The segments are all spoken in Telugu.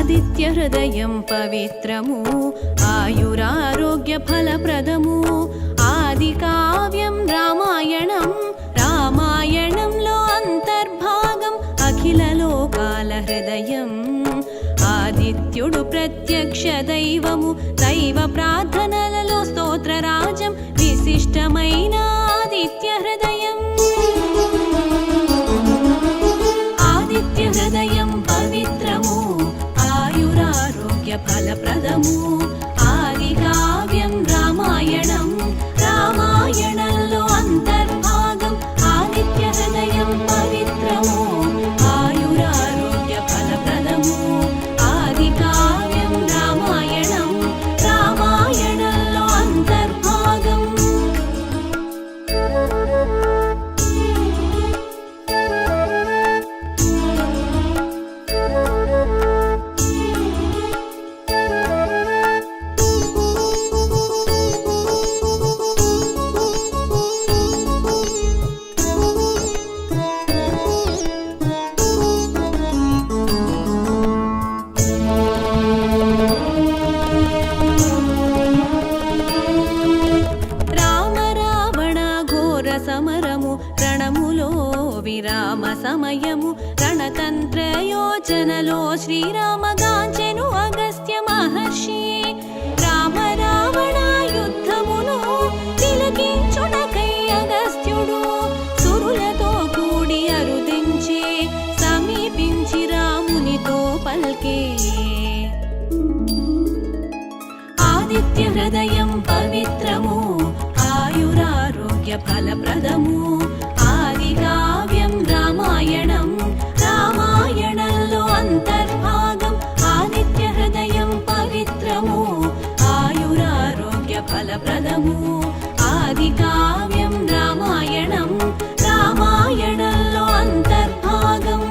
ఆదిత్య హృదయం పవిత్రము ఆయురారోగ్య ఫలప్రదము ఆది కావ్యం రామాయణం రామాయణంలో అంతర్భాగం అఖిల లోకాల హృదయం ఆదిత్యుడు ప్రత్యక్ష దైవము దైవ ప్రార్థనలలో స్తోత్రరాజం విశిష్టమైన ఆదిత్య హృదయం ఆదిత్య హృదయం పవిత్రము ఆయురారోగ్య ఫలప్రదము ఆది కావ్యం రామాయణం రామాయణంలో అంతర్భాగం ఆదిత్య హృదయం పవిత్రము ఆయురారోగ్య ఫలప్రదము ఆది కావ్యం రామాయణం రామాయణంలో అంతర్భాగం సమరము రణములో విరామ సమయము రణతంత్ర యోచనలో శ్రీరామ గాంచెను అగస్త్య మహర్షి రామ రావణ యుద్ధమును తిలకించుటకై అగస్త్యుడు సురులతో కూడి అరుదించి సమీపించి రామునితో పల్కే ఆదిత్య హృదయం పవిత్రము ఆయురారోగ్య ఫలప్రదము ఆది కావ్యం రామాయణం రామాయణంలో అంతర్భాగం ఆదిత్య హృదయం పవిత్రము ఆయురారోగ్య ఫలప్రదము ఆది కావ్యం రామాయణం రామాయణంలో అంతర్భాగం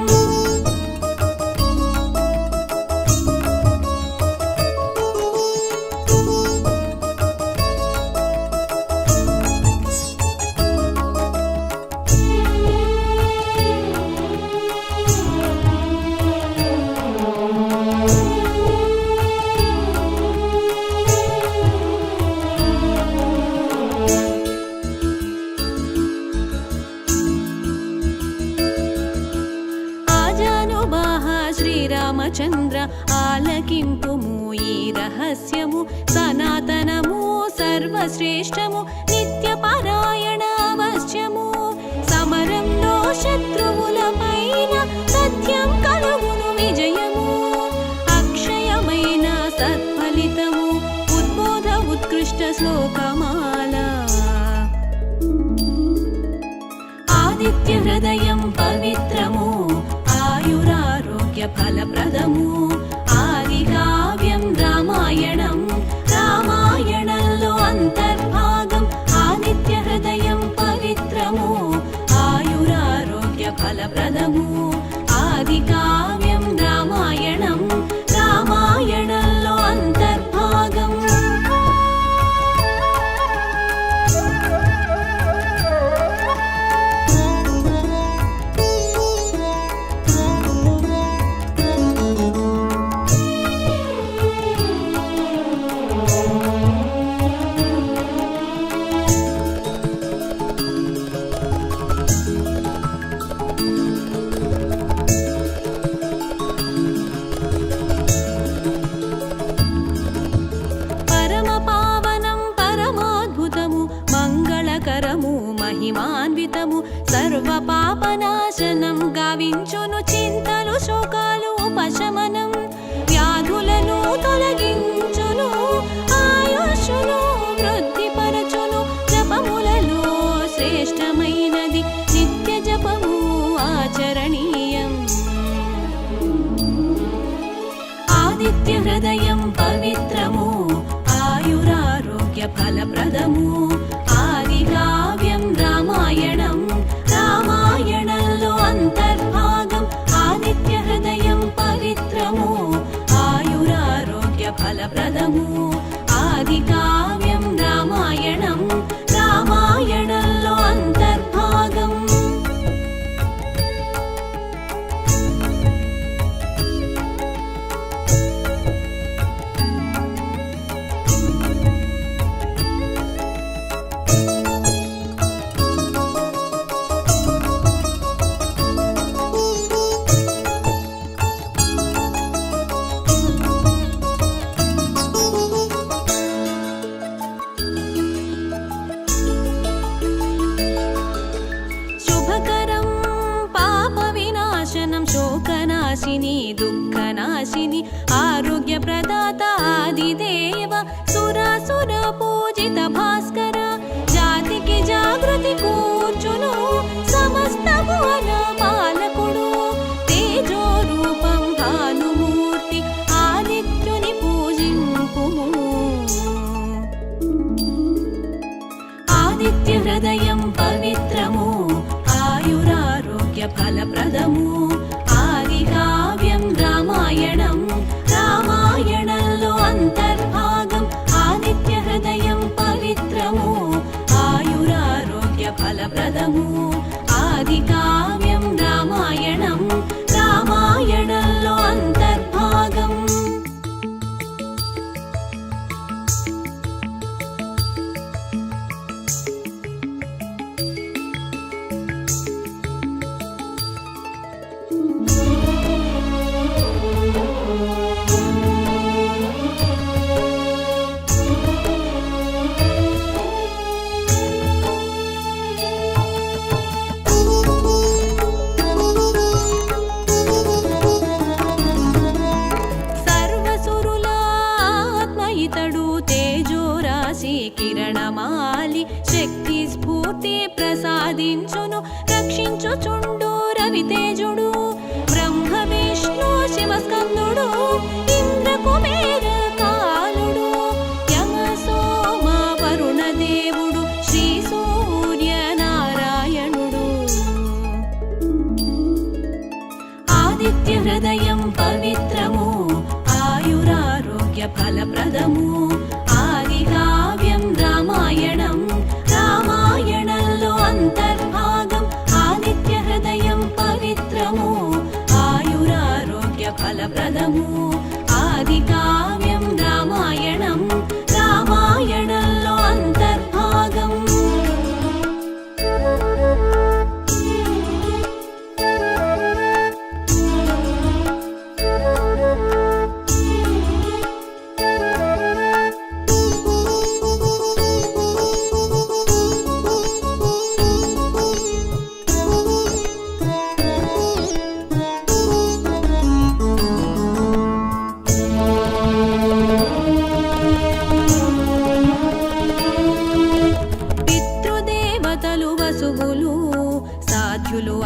శ్రీరామచంద్ర ఆలకింపుము ఈ రహస్యము సనాతనము సర్వశ్రేష్టము నిత్య పారాయణ అవశ్యము సమరంలో శత్రువుల పైన సత్యం కలుగును విజయము అక్షయమైన సత్ఫలితము ఉద్బోధ ఉత్కృష్ట శ్లోకమాల ఆదిత్య హృదయం పవిత్రము ఆయురారోగ్య ఫలప్రదము ఆది కావ్యం రామాయణం రామాయణంలో అంతర్భాగం ఆదిత్య హృదయం పవిత్రము ఆయురారోగ్య ఫలప్రదము ఆది కావ్యం రామాయణం రామాయణంలో అంతర్భాగం మహిమాన్వితము సర్వ పాపనాశనం గావించును చింతలు శోకాలు ఉపశమనం వ్యాధులను తొలగించును ఆయుష్ను వృద్ధిపరచును జపములలో శ్రేష్టమైనది నిత్య జపము ఆచరణీయం ఆదిత్య హృదయం పవిత్రము ఆయురారోగ్య ఫలప్రదము ఆది కావ్యం రామాయణం రామాయణంలో అంతర్భాగం ఆదిత్య హృదయం పవిత్రము ఆయురారోగ్య ఫలప్రదము ఆది కావ్యం రామాయణం రామాయణంలో అంతర్భాగం ఫలప్రదము ఆదికావ్యం రామాయణం రామాయణంలో అంతర్భాగం ఆదిత్య హృదయం పవిత్రము ఆయురారోగ్య ఫలప్రదము ఆదికావ్యం రామాయణం రామాయణంలో అంతర్భాగం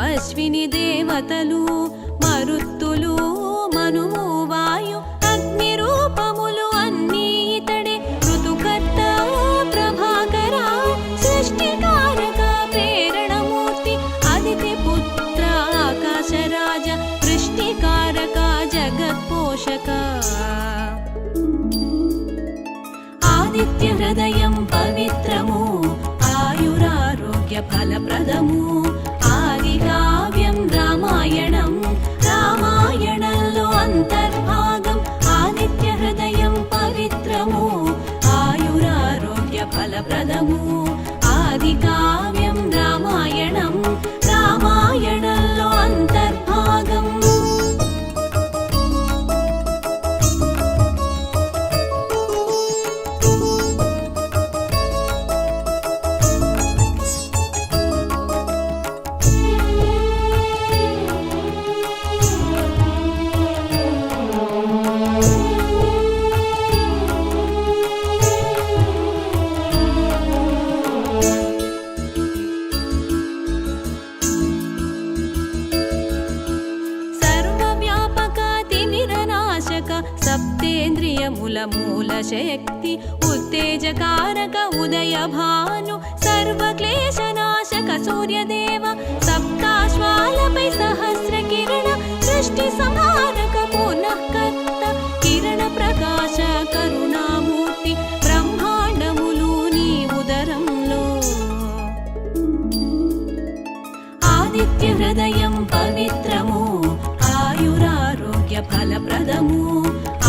అశ్విని దేవతలు మరుత్తులు మనువు వాయు అగ్ని రూపములు అన్నీ ఇతడే ఋతుకర్త ప్రభాకర సృష్టికారక ప్రేరణమూర్తి అదితి పుత్ర ఆకాశరాజ సృష్టికారక జగత్పోషక ఆదిత్య హృదయం పవిత్రము ఆయురారోగ్య ఫలప్రదము ఆదికావ్యం రామాయణం రామాయణంలో అంతర్భాగం ఆదిత్య హృదయం పవిత్రము ఆయురారోగ్య ఫలప్రదము ఆదికావ్యం రామాయణం రామాయణంలో అంతర్భాగం సప్తేంద్రియముల మూల శక్తి ఉత్తేజకారక ఉదయ భాను సర్వక్లేశనాశక సూర్యదేవ సప్తాశ్వాలపై సహస్ర కిరణ సృష్టి సంహారక పునఃకర్త కిరణ ప్రకాశ కరుణామూర్తి బ్రహ్మాండములు నీ ఉదరంలో ఆదిత్య హృదయం పవిత్రము ఆయురారోగ్య ఫలప్రదము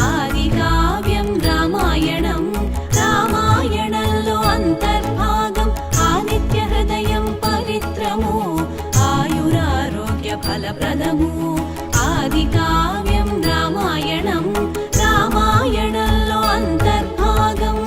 ఆదికావ్యం రామాయణం రామాయణంలో అంతర్భాగం ఆదిత్య హృదయం పవిత్రము ఆయురారోగ్య ఫలప్రదము ఆదికావ్యం రామాయణం రామాయణంలో అంతర్భాగం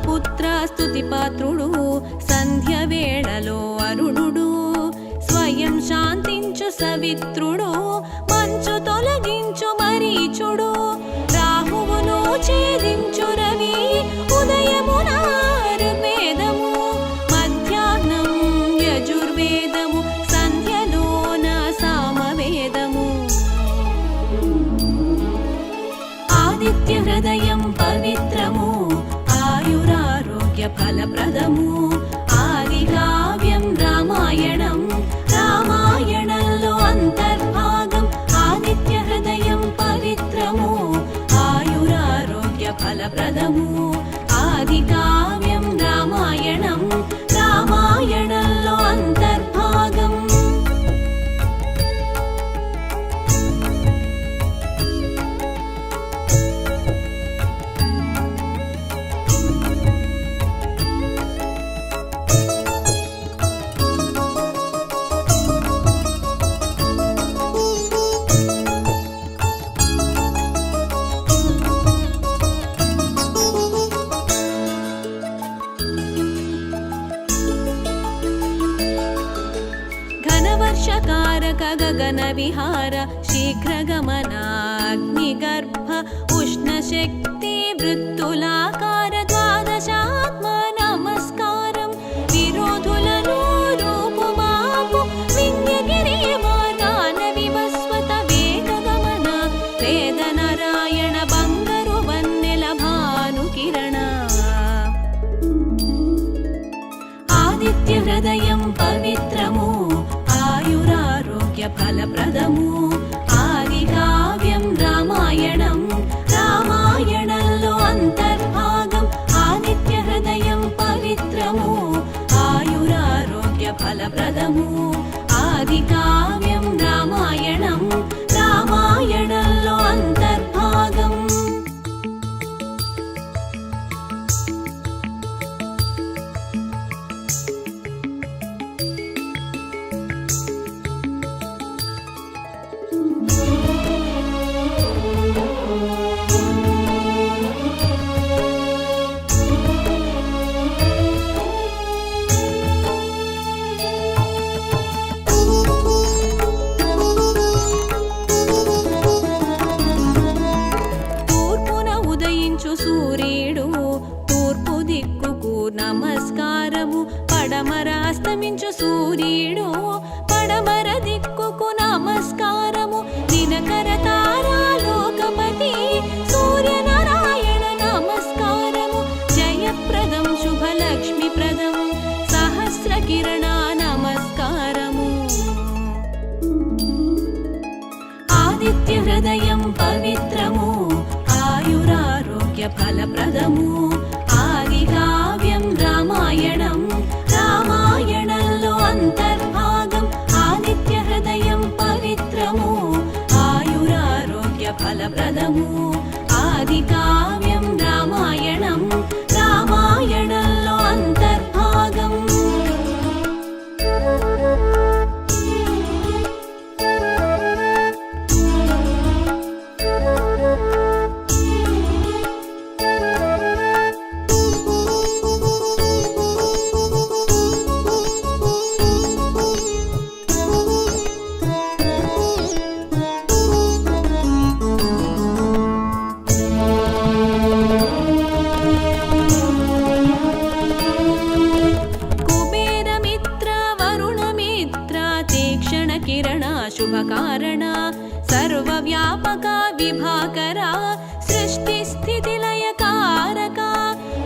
పుత్ర స్తుతి పాత్రుడు సంధ్య వేళలో అరుణుడు స్వయం శాంతించు సవిత్రుడు మంచు తొలగించు మరీచుడు రాహువును ఛేదించు రవి ఉదయమున ఋగ్వేదము మధ్యాహ్నం యజుర్వేదము సంధ్యలోన సామవేదము ఆదిత్య హృదయం పవిత్రము ఆయురారోగ్య ఫలప్రదము ఆదికావ్యం రామాయణం రామాయణంలో అంతర్భాగం ఆదిత్య హృదయం పవిత్రము ఆయురారోగ్య ఫలప్రదము ఆదికావ్యం రామాయణం రామాయణంలో అంతర్భాగం ఘనవర్షకారక గగన విహార శీఘ్రగమన అగ్నిగర్భ ఉష్ణశక్తి ఫలప్రదము ఆదికావ్యం రామాయణం రామాయణంలో అంతర్భాగం ఆదిత్య హృదయం పవిత్రము ఆయురారోగ్య ఫలప్రదము ఆదికావ్యం రామాయణం రామాయణంలో అంతర్భాగం సూర్యుడు తూర్పు దిక్కుకు నమస్కారము పడమర అస్తమించు సూర్యుడు పడమర దిక్కుకు నమస్కారము దినకర తారాలోకపతి సూర్యనారాయణ నమస్కారము జయప్రదం శుభలక్ష్మిప్రదం సహస్ర కిరణ నమస్కారము ఆదిత్య హృదయం పవిత్రము ఆయురారోగ్య ఫలప్రదము ఆదికావ్యం రామాయణం రామాయణంలో అంతర్భాగం ఆదిత్య హృదయం పవిత్రము ఆయురారోగ్య ఫలప్రదము ఆదికావ్యం రామాయణం రామాయణంలో అంతర్భాగం కిరణ శుభకారణ సర్వవ్యాపక విభాకర సృష్టి స్థితి లయకారక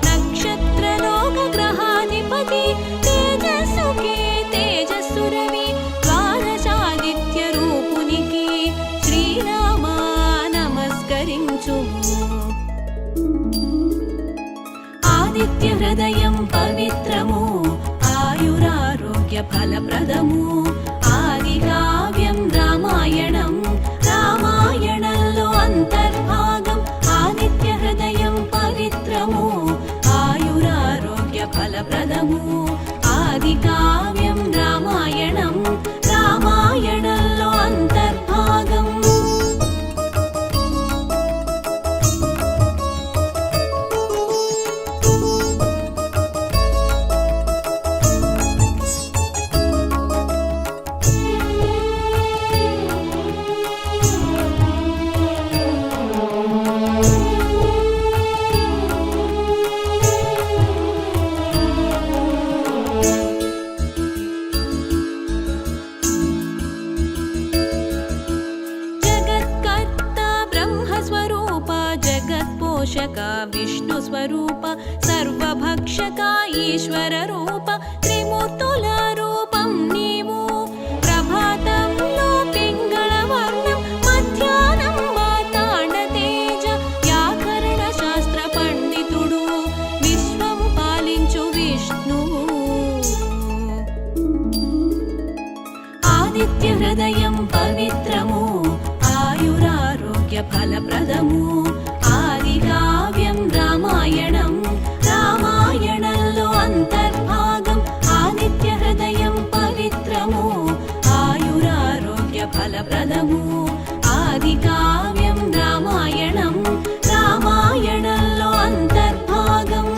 నక్షత్రలోక గ్రహాధిపతి తేజస్సుకే తేజస్సురవి ద్వాదశాదిత్య రూపునికి శ్రీరామ నమస్కరించుము ఆదిత్య హృదయం పవిత్రము ఆయురారోగ్య ఫలప్రదము ఆదికావ్యం రామాయణం రామాయణంలో అంతర్భాగం ఆదిత్య హృదయం పవిత్రము ఆయురారోగ్య ఫలప్రదము ఆదికావ్యం రామాయణం రామాయణంలో అంతర్భాగం పోషక విష్ణు స్వరూప సర్వభక్షక ఈశ్వర రూప త్రిమూర్తుల రూపం నీవు ప్రభాతంలో పింగళ వర్ణం మధ్యాహ్నం మాతాండ తేజ వ్యాకరణ శాస్త్ర పండితుడు విశ్వం పాలించు విష్ణువు ఆదిత్య హృదయం పవిత్రము ఆయురారోగ్య ఫలప్రదము ఆదికావ్యం రామాయణం రామాయణంలో అంతర్భాగం ఆదిత్య హృదయం పవిత్రము ఆయురారోగ్య ఫలప్రదము ఆదికావ్యం రామాయణం రామాయణంలో అంతర్భాగం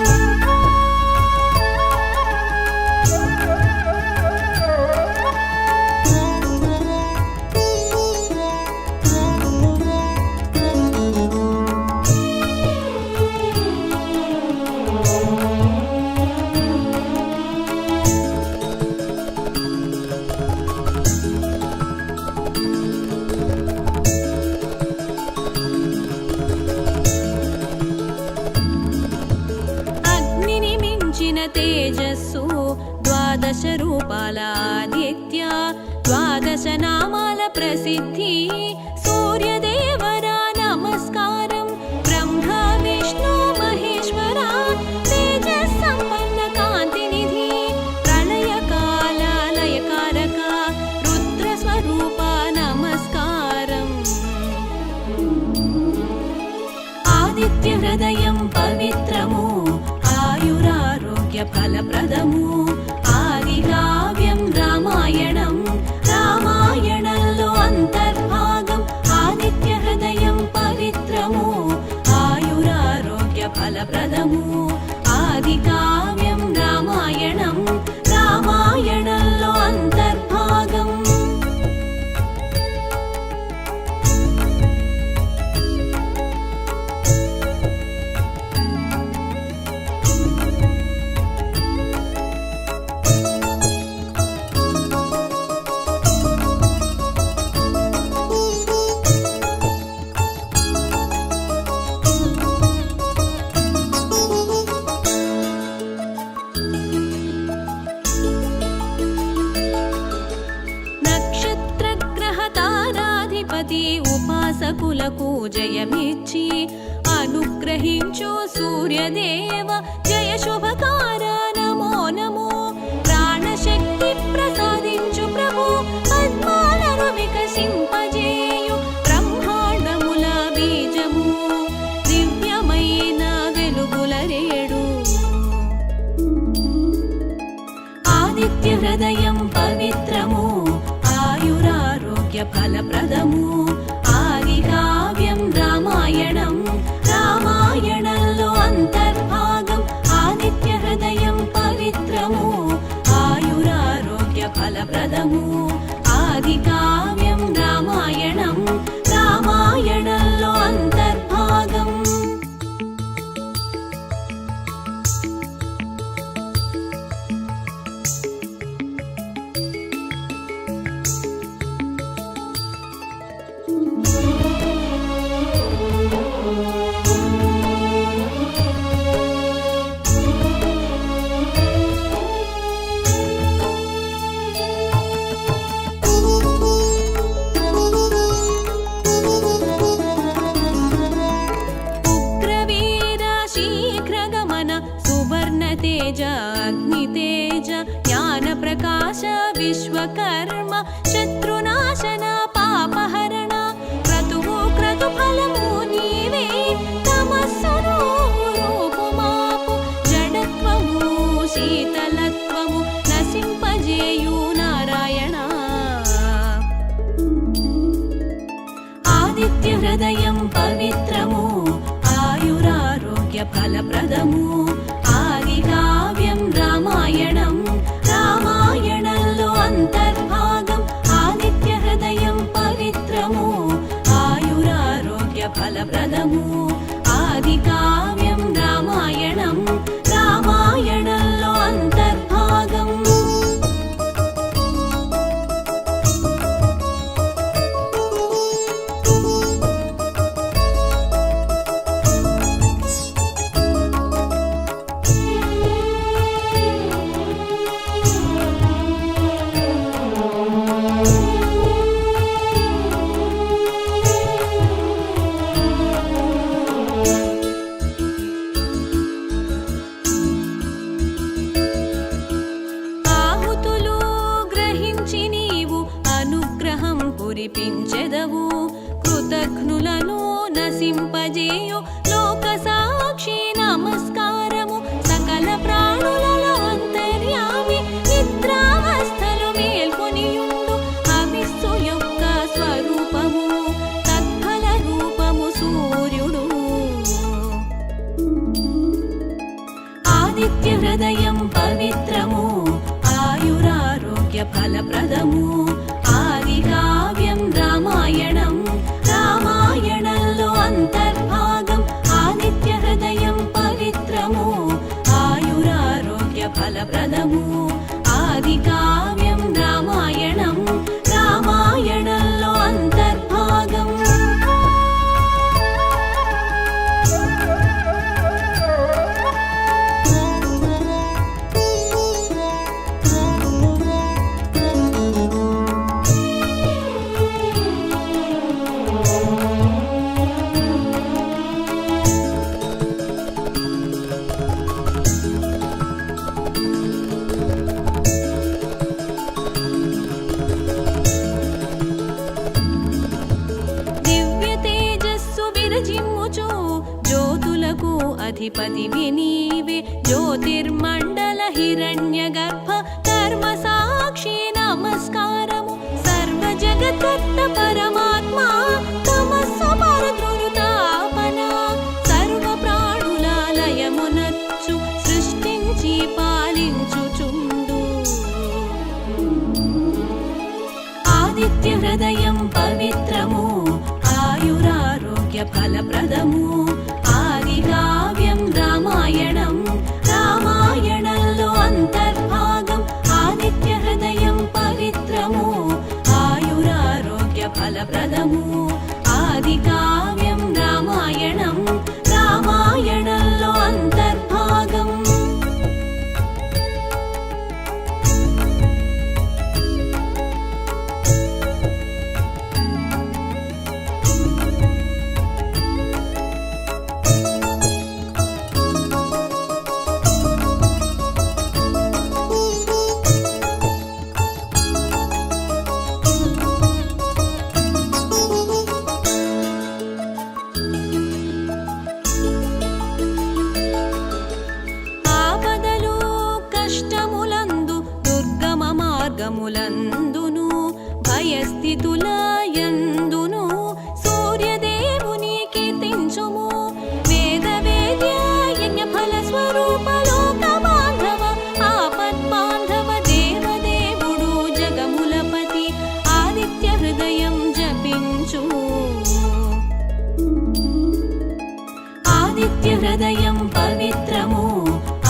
తేజస్సు ద్వాదశ రూపాల ఆదిత్య ద్వాదశ నామాల ప్రసిద్ధి సూర్యదేవర నమస్కారం బ్రహ్మ విష్ణు మహేశ్వర తేజస్ సంపన్న కాంతి నిధి ప్రళయకాల లయకారక రుద్ర స్వరూప నమస్కారం ఆదిత్య హృదయం పవిత్రము ఆయురారోగ్య ఫలప్రదము ఆదికావ్యం రామాయణం రామాయణంలో అంతర్భాగం ఆదిత్య హృదయం పవిత్రము ఆయురారోగ్య ఫలప్రదము ఆదికావ్యం రామాయణం రామాయణంలో అంతర్భాగం ఉపాసకులకు జయమిచ్చి అనుగ్రహించు సూర్యదేవ జయ శుభకార నమో నమో ప్రాణశక్తి ప్రసాదించు ప్రభు పద్మాలను వికసింపజేయు బ్రహ్మాండముల బీజము దివ్యమైన వెలుగుల రేడు ఆదిత్య హృదయం పవిత్రము ఆయురారోగ్య ఫలప్రదము ఆదికావ్యం రామాయణం రామాయణంలో అంతర్భాగం ఆదిత్య హృదయం పవిత్రము ఆయురారోగ్య ఫలప్రదము ఆదికావ్యం రామాయణం రామాయణంలో అంతర్భాగం तेज अग्नितेज ज्ञानप्रकाश विश्वकर्म शत्रुनाशन पापहरण क्रतुवु क्रतुफलमु नीवे तमस्सुनु रूपुमापु जडत्वमु शीतलत्वमु नसिंपजेयु नारायण आदित्य हृदयं पवित्रमु आयुरारोग्य फलप्रदमु ఆదికావ్యం రామాయణం రామాయణంలో అంతర్భాగం ఆదిత్య హృదయం పవిత్రము ఆయురారోగ్య ఫలప్రదము ఆదికావ్యం రామాయణం రామాయణంలో అంతర్భాగం కురిపించెదవు కృతఘ్నులను నసింపజేయు లోక సాక్షి నమస్కారము సకల ప్రాణులలో అంతర్యామి నిద్రావస్థలు మేల్కొనియుండు అవిస్సు యొక్క స్వరూపము తత్ఫల రూపము సూర్యుడు ఆదిత్య హృదయం పవిత్రము ఆయురారోగ్య ఫలప్రదము ఆదికావ్యం రామాయణం రామాయణంలో అంతర్భాగం ఆదిత్య హృదయం పవిత్రము అధిపతివి నీవే జ్యోతిర్మండల హిరణ్యగర్భ ధర్మ సాక్షి నమస్కారము సర్వ జగత్కర్త పరమాత్మ తమస్సు పరద్రుతాపన సర్వ ప్రాణుల లయమునచ్చు సృష్టించి పాలించుచుండు ఆదిత్య హృదయం పవిత్రము ఆయురారోగ్య ఫలప్రదము ఆదికావ్యం రామాయణం రామాయణంలో అంతర్భాగం ఆదిత్య హృదయం పవిత్రము ఆయురారోగ్య ఫలప్రదము ఆదికావ్యం రామాయణం రామాయణంలో అంతర్భాగం మార్గములందును భయస్థితులయందును సూర్యదేవుని కీర్తించుము వేద వేద్యాయజ్ఞ ఫల స్వరూప లోక బాంధవ ఆపద్ బాంధవ దేవదేవుడు జగములపతి ఆదిత్య హృదయం జపించుము ఆదిత్య హృదయం పవిత్రము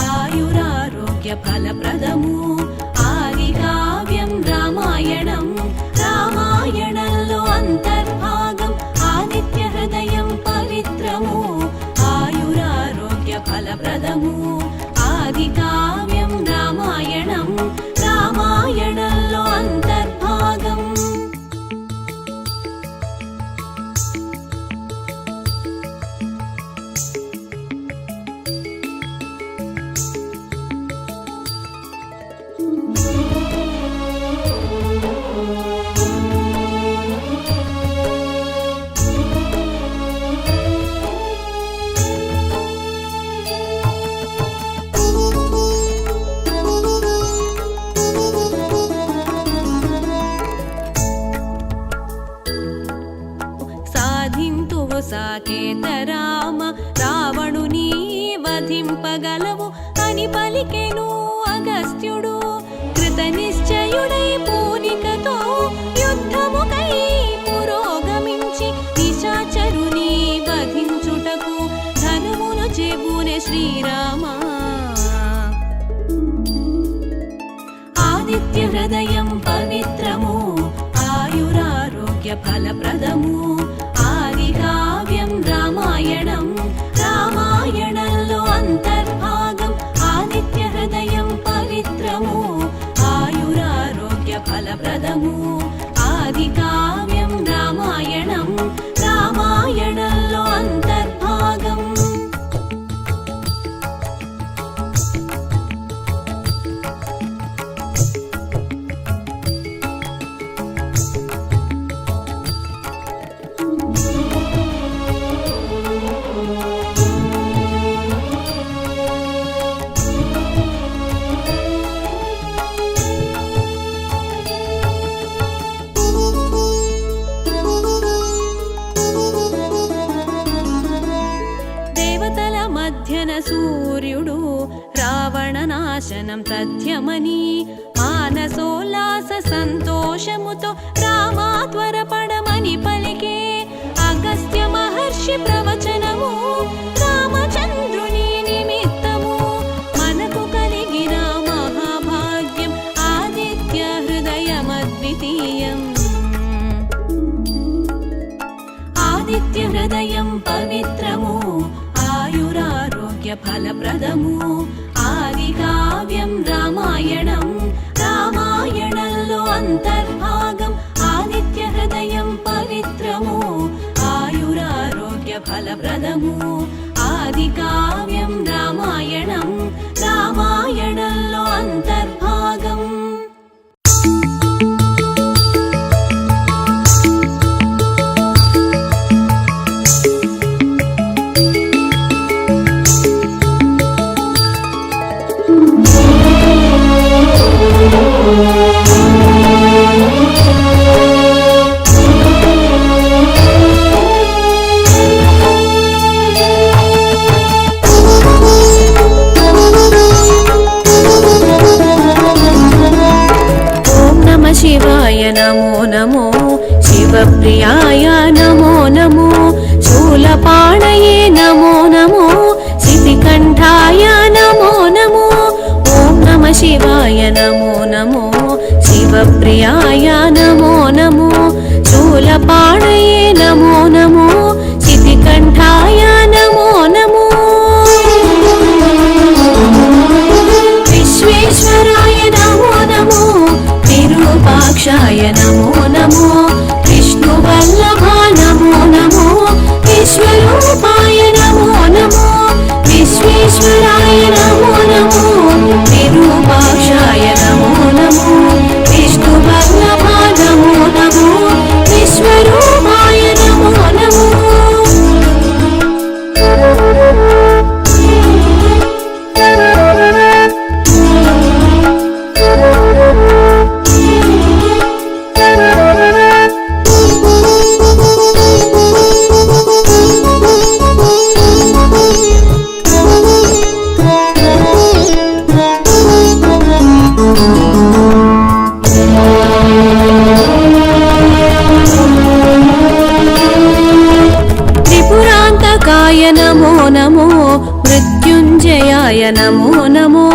ఆయురారోగ్య ఫలప్రదము ఆదికావ్యం రామాయణం రామాయణంలో అంతర్భాగం ఆదిత్య హృదయం పవిత్రము ఆయురారోగ్య ఫలప్రదము ఆదికావ్యం రామాయణం రామాయణంలో అంతర్భాగం సాకేత రామ రావణుని వధింపగలవు అని పలికెను అగస్త్యుడు కృత నిశ్చయుడై పూనికతో యుద్ధముకై పురోగమించి నిశాచరుని వధించుటకు ధనుమును చెబునే శ్రీరామ ఆదిత్య హృదయం పవిత్రము ఆయురారోగ్య ఫలప్రదము ఆదికావ్యం రామాయణం రామాయణంలో అంతర్భాగం ఆదిత్య హృదయం పవిత్రము ఆయురారోగ్య ఫలప్రదము ఆదికావ్యం రామాయణం రామాయణంలో అంతర్భాగం సూర్యుడు రావణ నాశనం తథ్యమని మానసోల్లాస సంతోషముతో రామా త్వరపడమని పలికే అగస్త్య మహర్షి ప్రవచనము రామచంద్రుని నిమిత్తము మనకు కలిగిన మహాభాగ్యం ఆదిత్య హృదయమద్వితీయం ఆదిత్య హృదయం పవిత్రము ఆయురారోగ్య ఫలప్రదము ఆదికావ్యం రామాయణం రామాయణంలో అంతర్భాగం ఆదిత్య హృదయం పవిత్రము ఆయురారోగ్య ఫలప్రదము ఆదికావ్యం రామాయణం రామాయణంలో అంతర్భాగం. नमो नमो शिवप्रियाय नमो नमो शूलपाणये नमो नमो शितिकण्ठाय नमो नमो ॐ नमः शिवाय नमो नमो शिवप्रियाय नमो नमो शूलपाणये नमो नमो शितिकण्ठाय नमो नमो विश्वेश्वराय नमो नमो विरूपाक्षाय नमो नमो विष्णुवल्लभा नमो नमो विश्वरूपाय नमो नमो विश्वेश्वराय नमो नमो विरूपाक्षाय नमो नमो विष्णुवल्लभा नमो नमो विश्वरूपाय नमो नमो नमो नमो मृत्युञ्जयाय नमो नमो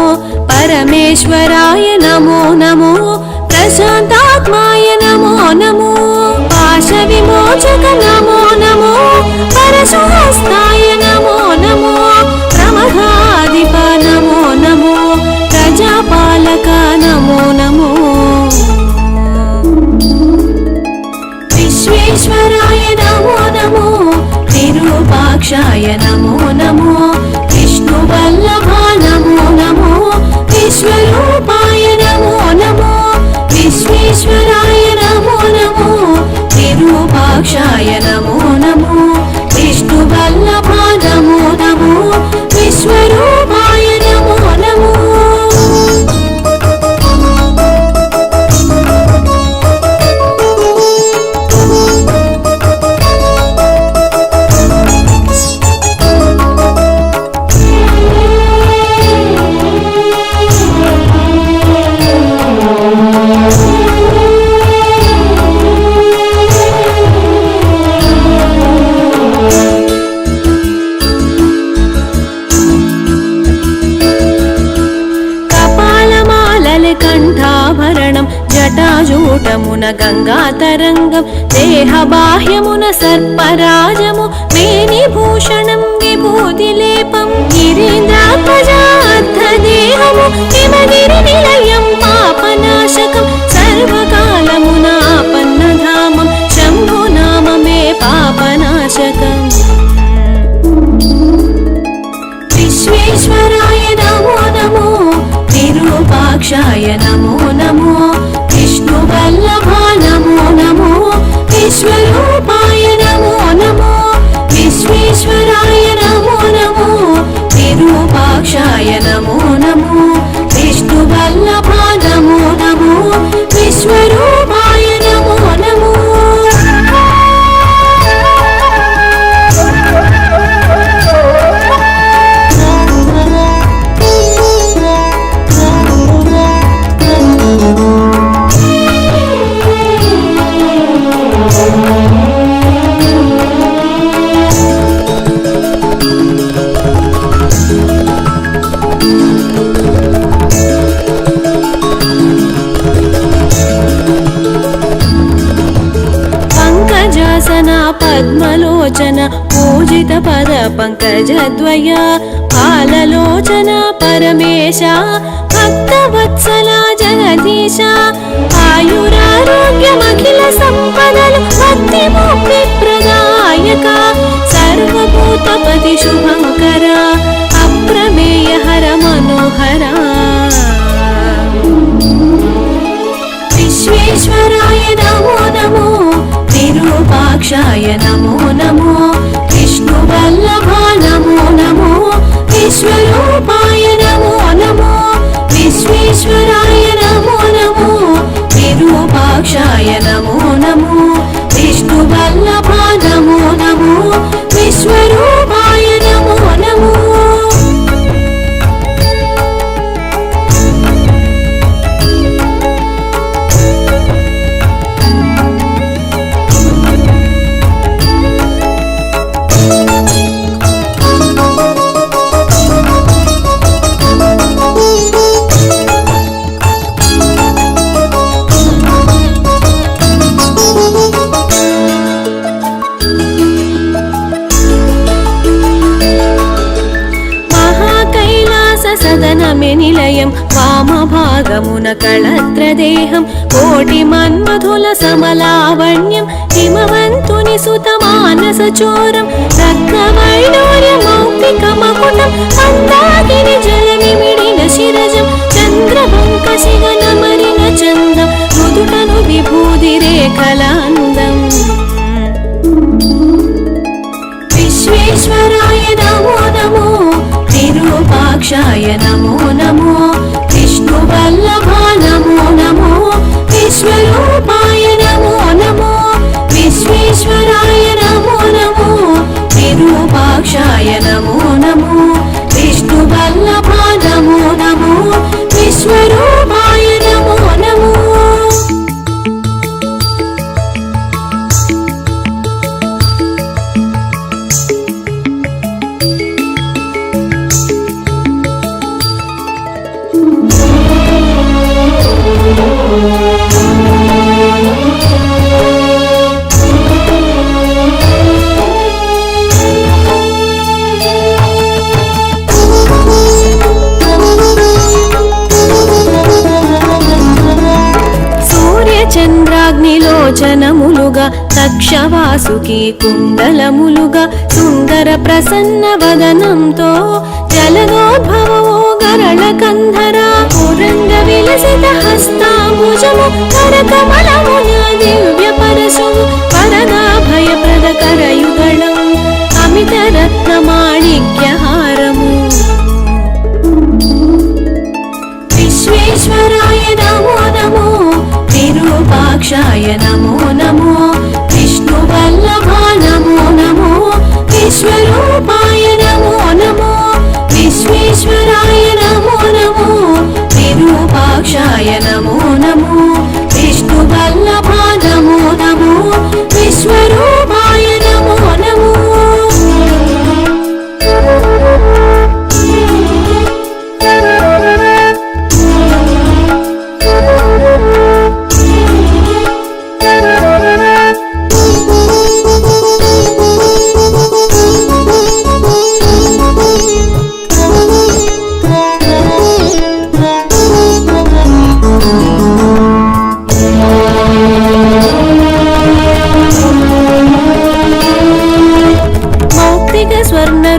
परमेश्वराय नमो नमो प्रशान्तात्माय नमो नमो पाशविमोचक नमो नमो परशुहस्ताय नमो नमो प्रमदाधिप नमो नमो प्रजापालक नमो नमो विश्वेश्वराय नमो नमो विरूपाक्षाय नमो नमो विष्णुवल्लभा नमो नमो विश्वरूपाय नमो नमो विश्वेश्वराय नमो नमो विरूपाक्षाय नमो नमो विष्णुवल्लभा नमो नमो विश्वरूपाय नमो नमो కంఠాభరణం జటాజూటమున గంగాతరంగం దేహబాహ్యమున సర్పరాజము మేనిభూషణం విభూతిలేపం గిరీంద్రాత్మజార్థదేహము హిమగిరి నిలయం పాపనాశకం సర్వకాలమునాపన్నధామం శంభునామమే పాపనాశకం विश्वेश्वराय नमो नमो विरूपाक्षाय नमो नमो विष्णुवल्लभा नमो नमो विश्वरूपाय नमो नमो विश्वेश्वराय नमो नमो विरूपाक्षाय नमो नमो विष्णुवल्लभा नमो नमो विश्वरूपाय नमो नमो పద్మలోచన పూజిత పద పంకజద్వయ పాలలోచన పరమేశ భక్తవత్సల జగదీశ ఆయురారోగ్యమఖిల సంపదలు భక్తి ముక్తి ప్రదాయక సర్వభూతపతి శుభంకర అప్రమేయ హర మనోహర विश्वेश्वराय नमो नमो विरूपाक्षाय नमो नमो विष्णुवल्लभा नमो नमो विश्वरूपाय नमो नमो विश्वेश्वराय नमो नमो विरूपाक्षाय नमो नमो विष्णुवल्लभा नमो नमो विश्वरूपाय नमो नमो వాగ్భవమే నిలయం వామభాగమున కళత్రదేహం కోటి మన్మధుల సమలావణ్యం హిమవంతుని సుత మానస చోరం రత్నవైడూర్య మౌక్తిక మకుటం మందాకిని జలనిమిడిన శిరజం చంద్రబంకశిగ నమరిన చందం మృదుటను విభూది రేఖలాందం విశ్వేశ్వరాయ నమో నమో విరూపాక్షాయ నమో నమో విష్ణువల్లభా నమో నమో విశ్వరూపాయ నమో నమో విశ్వేశ్వరాయ నమో నమో విరూపాక్షాయ నమో నమో విష్ణువల్లభా నమో నమో విశ్వరూపాయ నమో నమో చంద్రాగ్నిలోచనములుగా తక్షవాసుకి కుండలములుగా సుందర ప్రసన్న వదనంతో జలదోద్భవో గరళ కంధర పురంగ విలసిత హస్తాంబుజము కరకమలమున దివ్య పరశువు వరదాభయప్రద కరయుగళం అమిత రత్న మాణిక్యహారము విశ్వేశ్వరాయ నమో నమో విరూపాక్షాయ నమో నమో విష్ణువల్లభా నమో నమో విశ్వరూపాయ నమో నమో విశ్వేశ్వరాయ నమో నమో విరూపాక్షాయ నమో నమో విష్ణువల్లభా నమో నమో విశ్వరూపాయ నమో నమో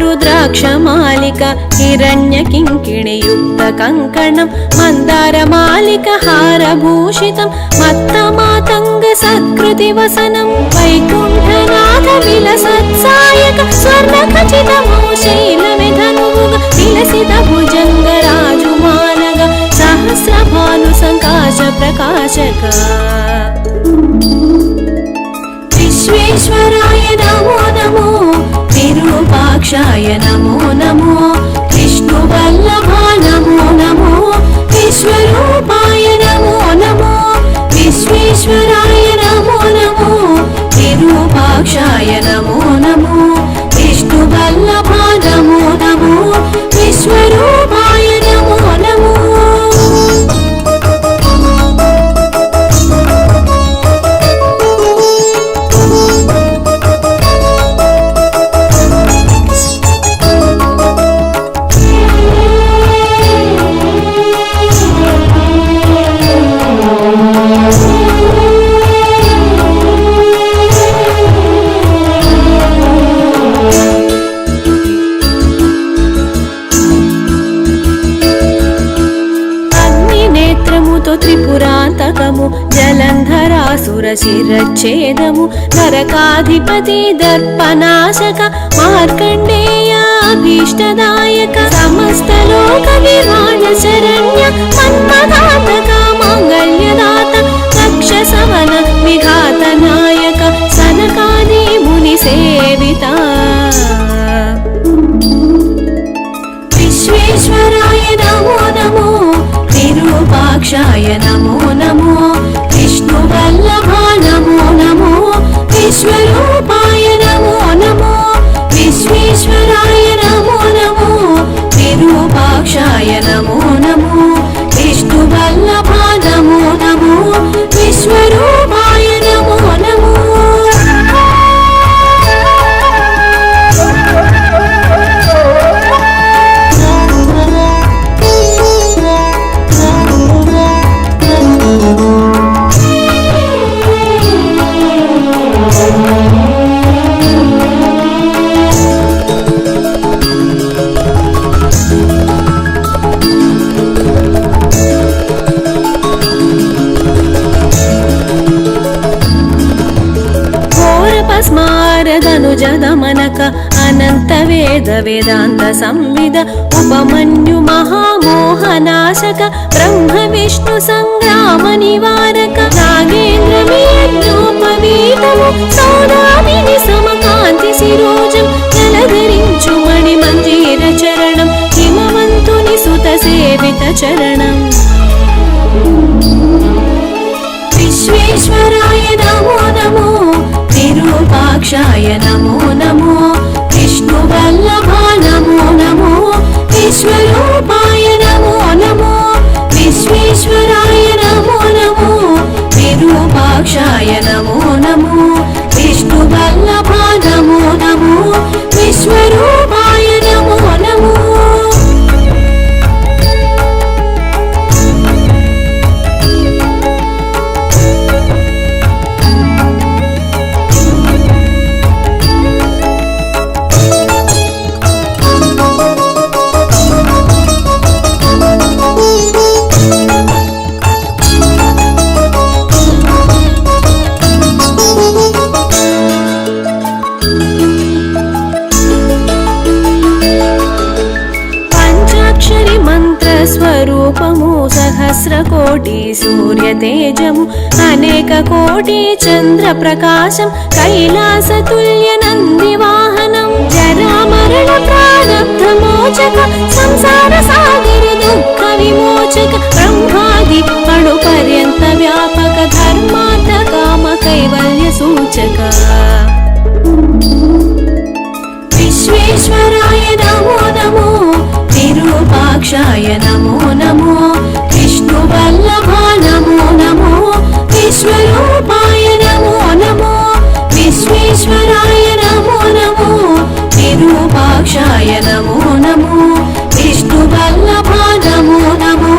రుద్రాక్షమాలిక హిరణ్య కింకిణియుక్త కంకణం మందారమాలిక హారభూషితం మత్తమాతంగ సత్కృతి వసనం వైకుంఠనాథ విలసత్సాయక స్వర్ణ ఖచితమో శైలమిధనువుగ విలసిత భుజంగ రాజుమానగ సహస్రభాను సంకాశ ప్రకాశక విశ్వేశ్వరాయ నమో నమో విరూపాక్షాయ నమో నమో విష్ణువల్లభా నమో నమో విశ్వరూపాయ నమో నమో విశ్వేశ్వరాయ నమో నమో విరూపాక్షాయ నమో నమో విష్ణువల్లభా నమో నమో విశ్వరూపాయ నమో నమో త్రిపురాంతకము జలంధరాసుర శిరచ్ఛేదము నరకాధిపతి దర్పనాశక మార్కండేయ అభీష్టదాయక సమస్త లోక విరాళ శరణ్య మన్మదాతక మాంగళ్యదాత దక్ష సవన విఘాత నాయక సనకాది ముని సేవిత విశ్వేశ్వరాయ నమో నమో విరూపాక్షాయ నమో నమో విష్ణువల్లభా నమో నమో విశ్వరూపాయ నమో నమో విశ్వేశ్వరాయ నమో నమో విరూపాక్షాయ నమో నమో విష్ణువల్లభా నమో నమో విశ్వరూపాయ నమో నమో వేద వేదాంత సంవిద ఉపమన్యు మహామోహనాశక బ్రహ్మ విష్ణు సంగ్రామ నివారక నాగేంద్ర యజ్ఞోపవీతము సౌదామిని సమకాంతి శిరోజం జలధరించు మణి మంజీర చరణం హిమవంతుని సుత సేవిత చరణం విశ్వేశ్వరాయ నమో నమో విరూపాక్షాయ నమో నమో విష్ణువల్లభా నమో నమో విశ్వరూపాయ నమో నమో విశ్వేశ్వరాయ నమో నమో విరూపాక్షాయ నమో నమో విష్ణువల్లభా నమో నమో విశ్వరూపాయ నమో నమో స్వరూపము సహస్రకోటి సూర్య తేజము అనేక కోటి చంద్ర ప్రకాశం కైలాస తుల్య నంది వాహనం జరామరణ ప్రారబ్ధ మోచక సంసార సాగర దుఃఖ విమోచక బ్రహ్మాది అణు పర్యంత వ్యాపక ధర్మార్థ కామ కైవల్య సూచక విశ్వేశ్వరాయ నమో నమో విరూపాక్షాయ నమో నమో విష్ణువల్లభా నమో నమో విశ్వరూపాయ నమో నమో విశ్వేశ్వరాయ నమో నమో విరూపాక్షాయ నమో నమో విష్ణువల్లభా నమో నమో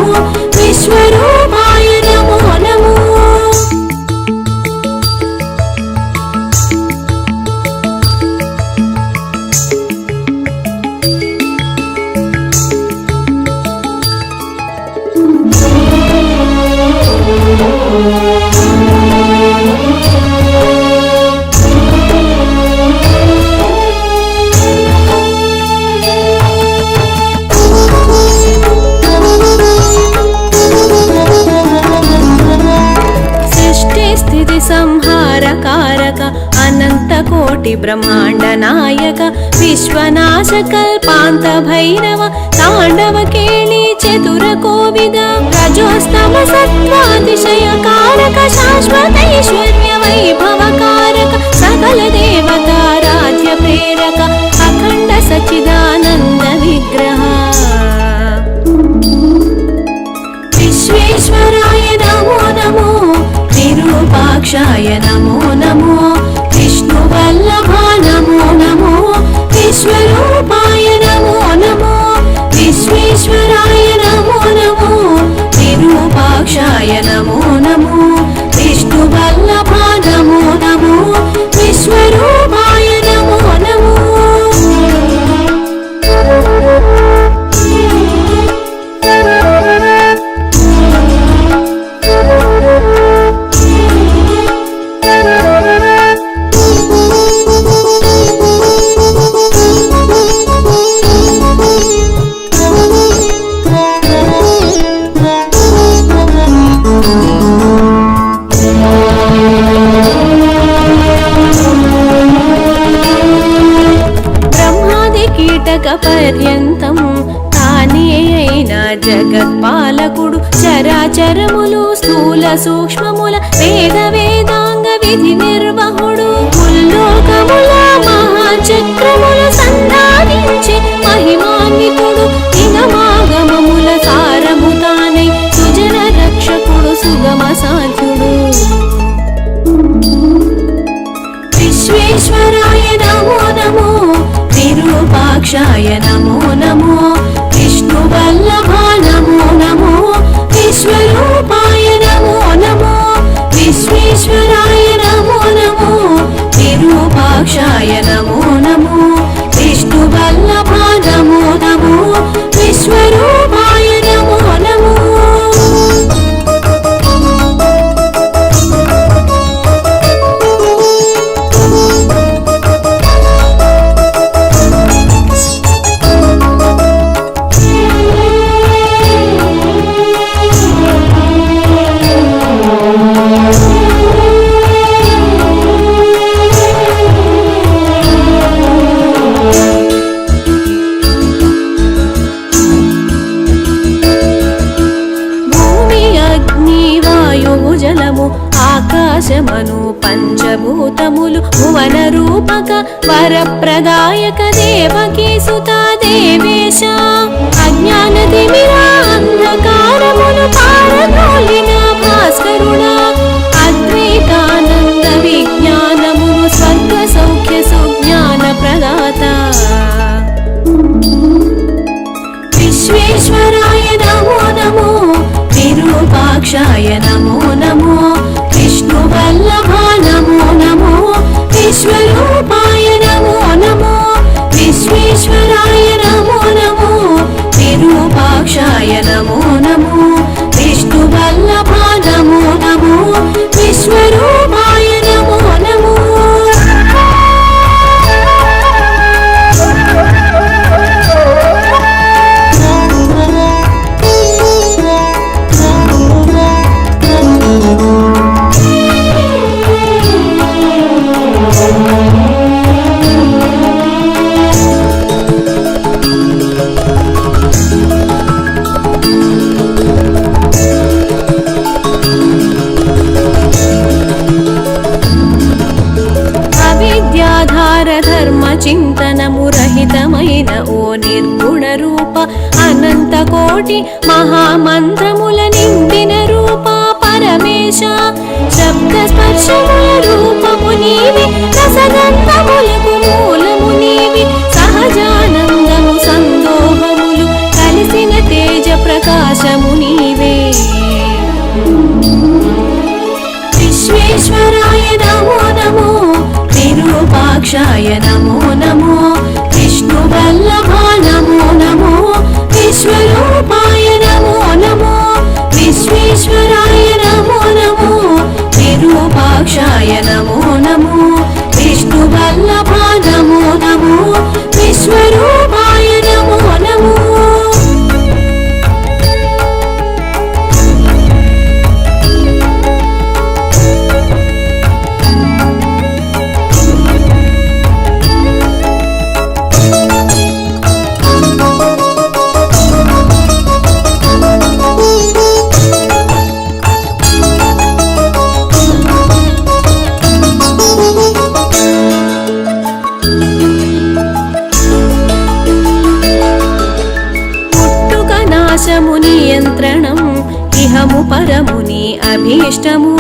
విశ్వరూపాయ నమో నమో కోటి బ్రహ్మాండ నాయక విశ్వనాశ కల్పాంత భైరవ తాండవ కేళి చతుర కోవిద రజోస్తమ సత్వాతిశయ కారక శాశ్వతైశ్వర్య వైభవ కారక సకల దేవతారాధ్య ప్రేరక అఖండ సచిదానంద విగ్రహ విశ్వేశ్వరాయ నమో నమో విరూపాక్షాయ నమో నమో విష్ణువల్లభా నమో నమో విశ్వరూపాయ నమో నమో విశ్వేశ్వరాయ నమో నమో విరూపాక్షాయ నమో నమో విష్ణువల్లభా నమో నమో విశ్వరూపాయ నమో నమో పర్యంతం తానే అయిన జగత్పాలకుడు చరాచరములు స్థూల సూక్ష్మముల వేద వేదాంగ విధి నిర్వహుడు ముల్లోకముల మహాచక్రముల సంధానించి మహిమాన్వితుడు నిగమాగమముల సారము తానై సుజన రక్షకుడు సుగమ సాధ్యుడు విశ్వేశ్వరాయ నమో నమో విరూపాక్షాయ నమో నమో విష్ణువల్లభా నమో నమో విశ్వరూపాయ నమో నమో విశ్వేశ్వరాయ నమో నమో విరూపాక్షాయ నమో నమో విష్ణువల్లభా నమో నమో విశ్వరూపాయ నమో నమో పంచభూతములు భువన రూపక వరప్రదాయక దేవకీ సుత దేవేశ అజ్ఞాన తిమిరా అంధకారమును పారద్రోలిన భాస్కరుడా అద్వైతానంద విజ్ఞానమును స్వర్గ సౌఖ్య సుజ్ఞాన ప్రదాత విశ్వేశ్వరాయ నమో నమో విరూపాక్షాయ నమో నమో విష్ణువల్లభా నమో నమో విశ్వరూపాయ నమో నమో విశ్వేశ్వరాయ నమో నమో విరూపాక్షాయ నమో నమో విష్ణువల్లభా నమో నమో విశ్వరూపాయ నమో నమో చింతనము రహితమైన ఓ నిర్గుణ రూప అనంత కోటి మహామంత్రముల నిండిన రూప పరమేశ శబ్ద స్పర్శముల రూపము నీవి రసగంధములకు మూలము నీవి సహజానందము సందోహములు కలిసిన తేజ ప్రకాశము నీవే విశ్వేశ్వరాయ నమో నమో విరూపాక్షాయ నమో నమో విష్ణువల్లభా నమో నమో విశ్వరూపాయ నమో నమో విశ్వేశ్వరాయ నమో నమో విరూపాక్షాయ నమో నమో విష్ణువల్లభా నమో నమో విశ్వరూపాయ నమో నమో నియంత్రణం ఇహము పరముని అభీష్టము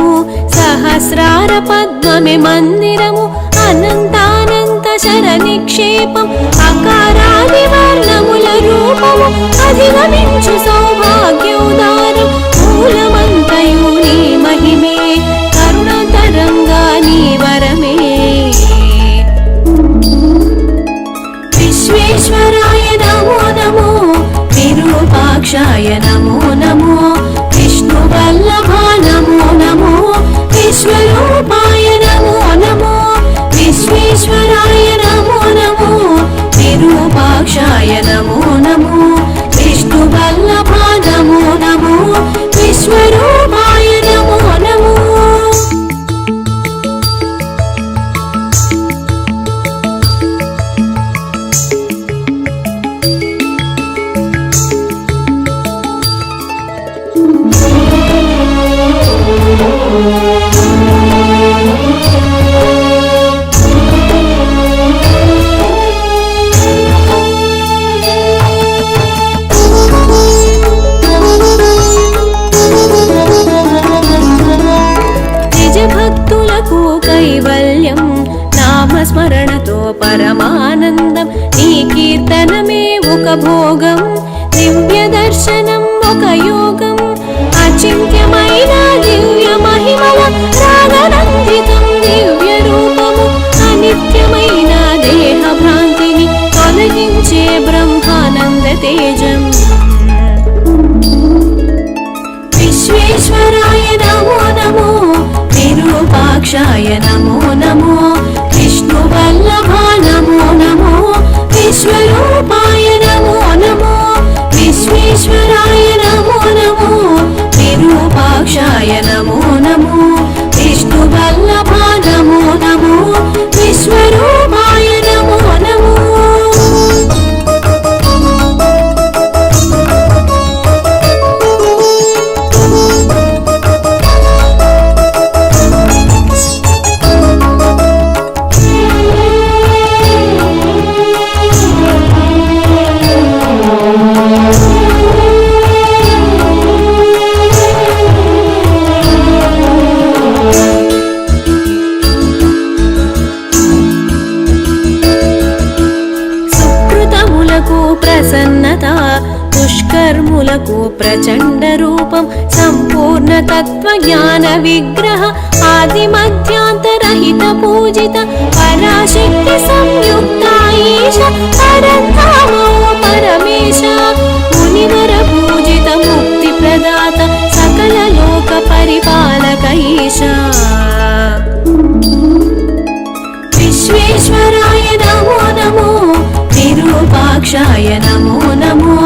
సహస్రార పద్మమే మందిరము అనంతానంత శర నిక్షేపం అకారాది వర్ణముల రూపము అధిగమించు సౌభాగ్యోదారం మూలమంతయు నీ మహిమే కరుణతరంగా నీ వరమే విశ్వేశ్వరాయ నమో నమో విరూపాక్షాయ నమో నమో విష్ణువల్లభా నమో నమో విశ్వరూపాయ నమో నమో విశ్వేశ్వరాయ నమో నమో విరూపాక్షాయ నమో నమో విష్ణువల్లభా నమో నమో విశ్వరూపాయ నమో నమో కైవల్యం నామస్మరణతో పరమానందం నీ కీర్తనమే ఒక భోగం దివ్య దర్శనం ఒక యోగం అచింత్యమైన దివ్య మహిమల రాగనందితం దివ్య రూపము అనిత్యమైన దేహ భ్రాంతిని తొలగించే బ్రహ్మానంద తేజం విశ్వేశ్వరాయ నమో నమో విరూపాక్షాయ నమో నమో విష్ణువల్లభా నమో నమో విశ్వరూపాయ నమో నమో విశ్వేశ్వరాయ నమో నమో విరూపాక్షాయ నమో నమో విష్ణువల్లభా నమో నమో విశ్వరూపాయ నమో నమో ప్రసన్నత దుష్కర్ములకు ప్రచండ రూపం సంపూర్ణ తత్వ జ్ఞాన విగ్రహ ఆది మధ్యాంతరహిత పూజిత పరాశక్తి సంయుక్త ఈశ పరంధామో పరమేశ మునివర పూజిత ముక్తి ప్రదాత సకల లోక పరిపాలక ఈశ విశ్వేశ్వరాయ నమో నమో విరూపాక్షాయ నమో నమో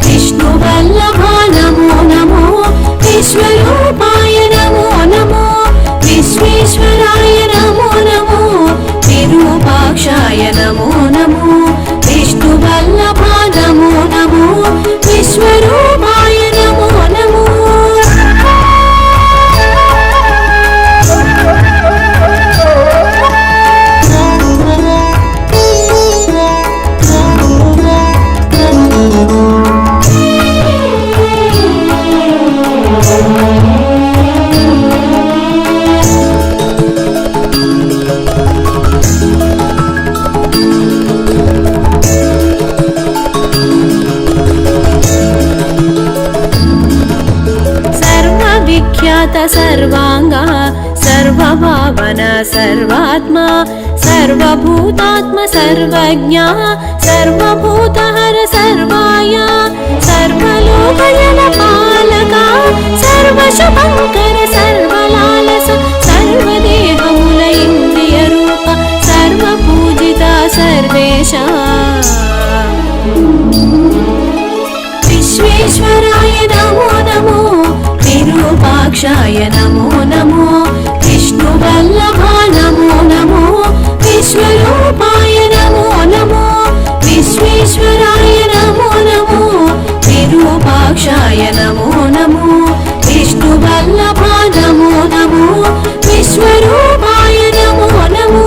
విష్ణువల్లభా నమో నమో విశ్వరూపాయ నమో నమో విశ్వేశ్వరాయ నమో నమో విరూపాక్షాయ నమో నమో విష్ణువల్లభా నమో నమో విశ్వరూపాయ నమో నమో सर्वांगा सर्वभावन सर्वात्मा सर्वभूतात्म सर्वज्ञा सर्वभूतहर सर्वाया सर्वलोकजन पालका सर्वशुभंकर सर्वलालस सर्वदेहमूल इंद्रिय रूप सर्वपूजिता सर्वेशा विश्वेश्वराय नमो नमो विरूपाक्षाय नमो नमो विष्णुवल्लभा नमो नमो विश्वरूपाय नमो नमो विश्वेश्वराय नमो नमो विरूपाक्षाय नमो नमो विष्णुवल्लभा नमो नमो विश्वरूपाय नमो नमो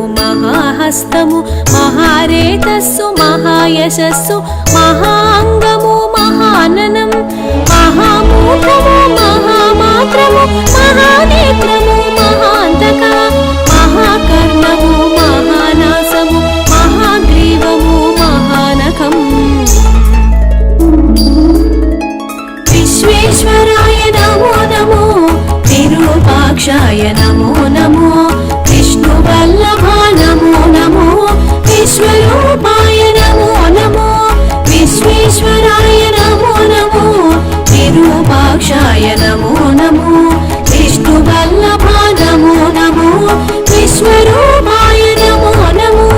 महाहस्तमु महारेतस्सु महायशस्सु महाअंगमु महाननं महामूत्रमु महामात्रमु महानेत्रमु महान्तका महाकर्णमु महानासमु महाग्रीवमु महानखम् विश्वेश्वराय नमो नमो विरूपाक्षाय नमो नमो विष्णुवल्लभा नमो नमो विश्वरूपाय नमो नमो विश्वेश्वराय नमो नमो विरूपाक्षाय नमो नमो विष्णुवल्लभा नमो नमो विश्वरूपाय नमो नमो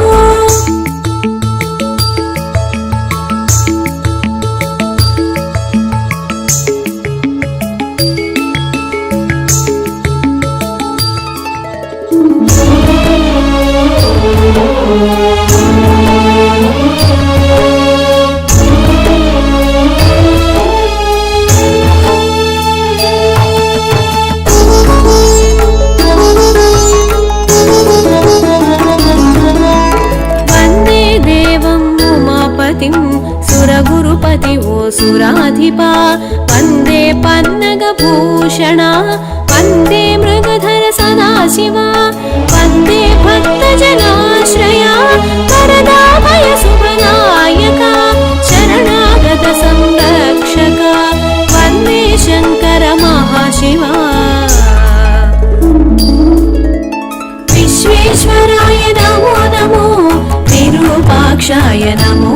सुरगुरुपति ओ सुराधिपा वंदे पन्नगभूषण वंदे मृगधर सदाशिवा वंदे भक्तजनाश्रया वरदाभय शुभनायका शरणागत संरक्षका वंदे शंकर महाशिवा विश्वेश्वराय नमो नमो विरूपाक्षाय नमो